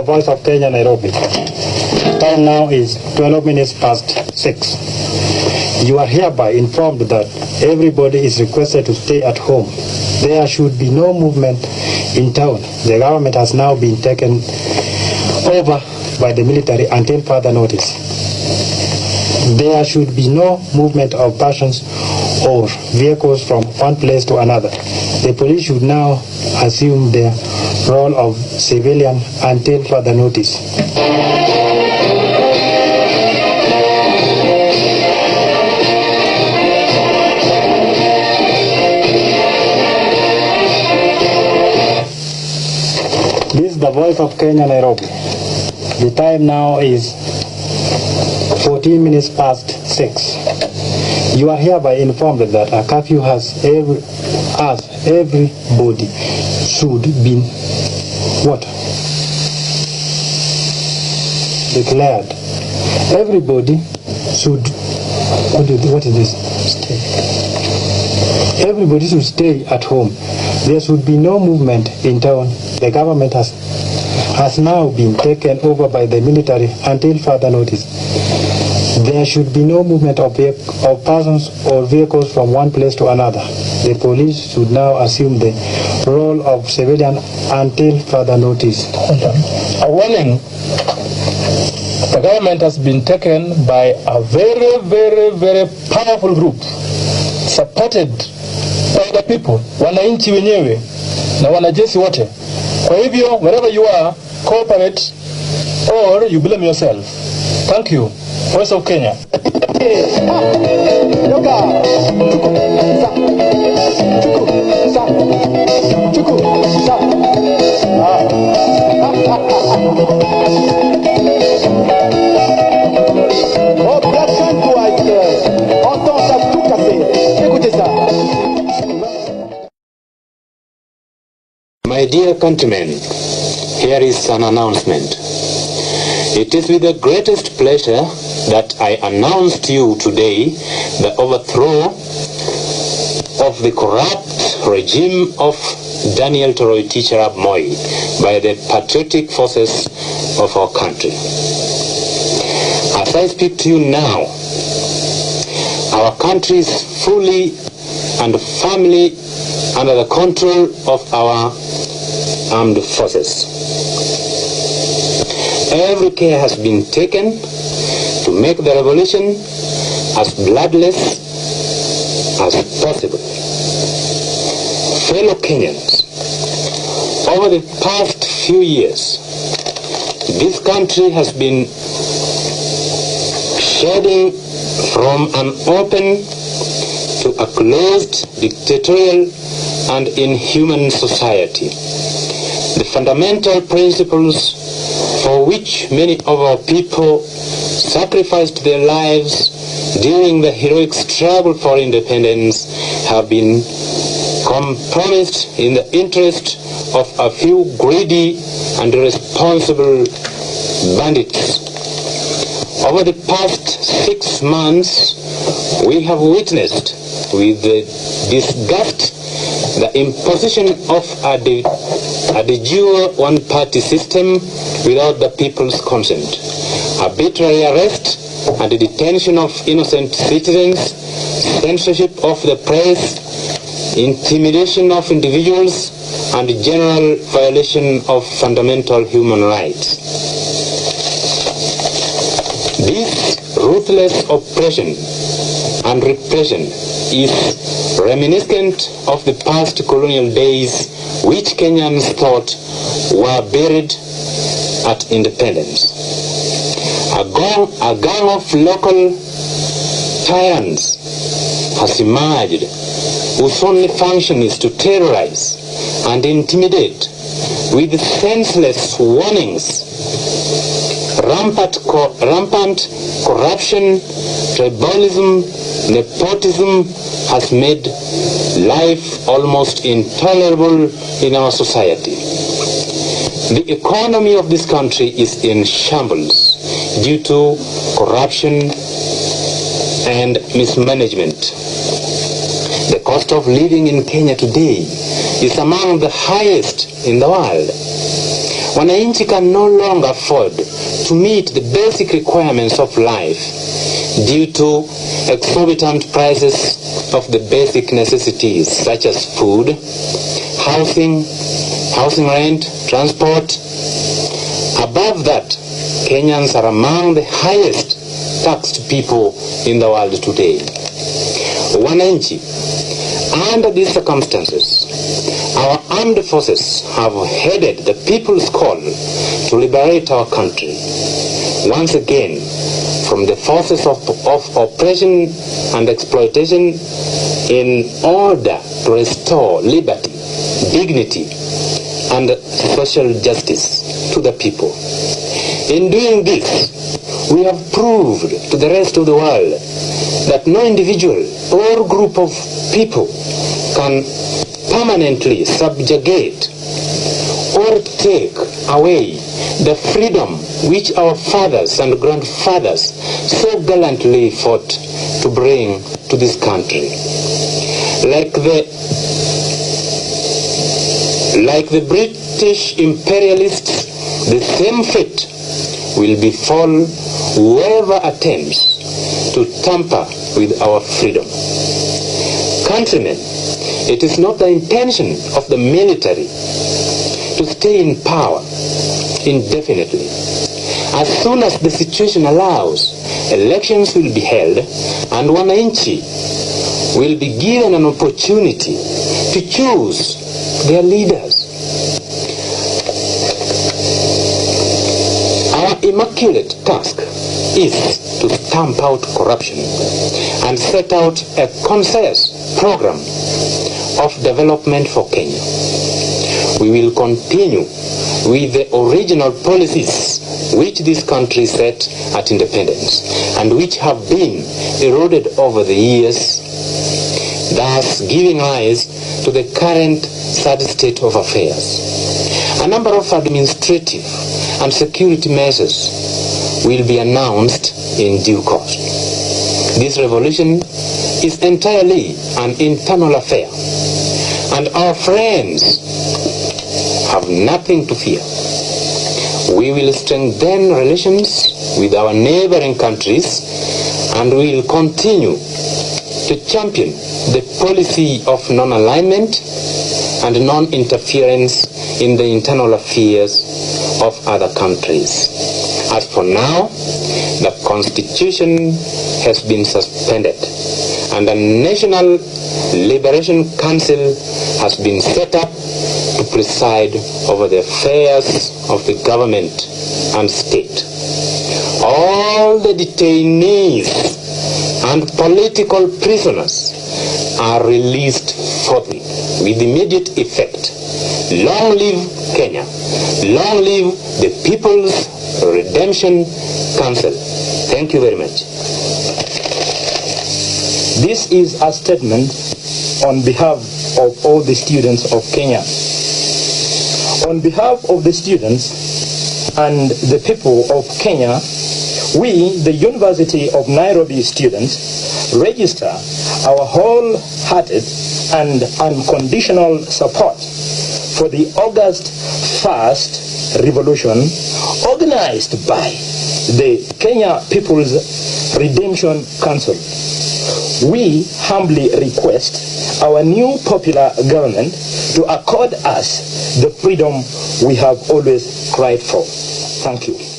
Voice of Kenya, Nairobi. Time now is 12 minutes past 6. You are hereby informed that everybody is requested to stay at home. There should be no movement in town. The government has now been taken over by the military until further notice. There should be no movement of persons or vehicles from one place to another. The police should now assume their role of civilian until further notice. This is the Voice of Kenya, Nairobi. The time now is 14 minutes past 6. You are hereby informed that a curfew has everybody should be declared. Everybody should Everybody should stay at home. There should be no movement in town. The government has now been taken over by the military until further notice. There should be no movement of persons or vehicles from one place to another. The police should now assume the role of civilian until further notice. A warning. The government has been taken by a very, very, very powerful group supported by the people, wananchi wenyewe na wanajeshi wote. Kwa hivyo, wherever you are, cooperate or you blame yourself. Thank you. Voice of Kenya. My dear countrymen, here is an announcement. It is with the greatest pleasure that I announce to you today the overthrow of the corrupt regime of Daniel Toroitich arap Moi by the patriotic forces of our country. As I speak to you now, our country is fully and firmly under the control of our armed forces. Every care has been taken to make the revolution as bloodless as possible. Fellow Kenyans, over the past few years, this country has been shedding from an open to a closed, dictatorial and inhuman society. The fundamental principles for which many of our people sacrificed their lives during the heroic struggle for independence have been compromised in the interest of a few greedy and irresponsible bandits. Over the past 6 months, we have witnessed with disgust the imposition of a de jure one-party system without the people's consent, arbitrary arrest and the detention of innocent citizens, censorship of the press, intimidation of individuals, and general violation of fundamental human rights. This ruthless oppression and repression is reminiscent of the past colonial days which Kenyans thought were buried at independence. A gang of local tyrants has emerged whose only function is to terrorize and intimidate with senseless warnings. Rampant corruption, tribalism, nepotism has made life almost intolerable in our society. The economy of this country is in shambles due to corruption and mismanagement. The cost of living in Kenya today is among the highest in the world. Wananchi can no longer afford to meet the basic requirements of life due to exorbitant prices of the basic necessities such as food, housing rent, transport. Above that, Kenyans are among the highest taxed people in the world today. Wananchi, under these circumstances, our armed forces have headed the people's call to liberate our country once again from the forces of oppression and exploitation in order to restore liberty, dignity, and social justice to the people. In doing this, we have proved to the rest of the world that no individual or group of people can permanently subjugate or take away the freedom which our fathers and grandfathers so gallantly fought to bring to this country. Like the British imperialists, the same fate will befall whoever attempts to tamper with our freedom. Countrymen, it is not the intention of the military to stay in power indefinitely. As soon as the situation allows, elections will be held and Wananchi will be given an opportunity to choose their leaders. Our immaculate task is to stamp out corruption and set out a concise program of development for Kenya. We will continue with the original policies which this country set at independence and which have been eroded over the years, thus giving rise to the current sad state of affairs. A number of administrative and security measures will be announced in due course. This revolution is entirely an internal affair, and our friends have nothing to fear. We will strengthen relations with our neighboring countries and we will continue to champion the policy of non-alignment and non-interference in the internal affairs of other countries. As for now, the Constitution has been suspended and a National Liberation Council has been set up to preside over the affairs of the government and state. All the detainees and political prisoners are released forthwith with immediate effect. Long live Kenya. Long live the People's Redemption Council. Thank you very much. This is a statement on behalf of all the students of Kenya. On behalf of the students and the people of Kenya, we, the University of Nairobi students, register our wholehearted and unconditional support for the August 1st revolution organized by the Kenya People's Redemption Council. We humbly request our new popular government to accord us the freedom we have always cried for. Thank you.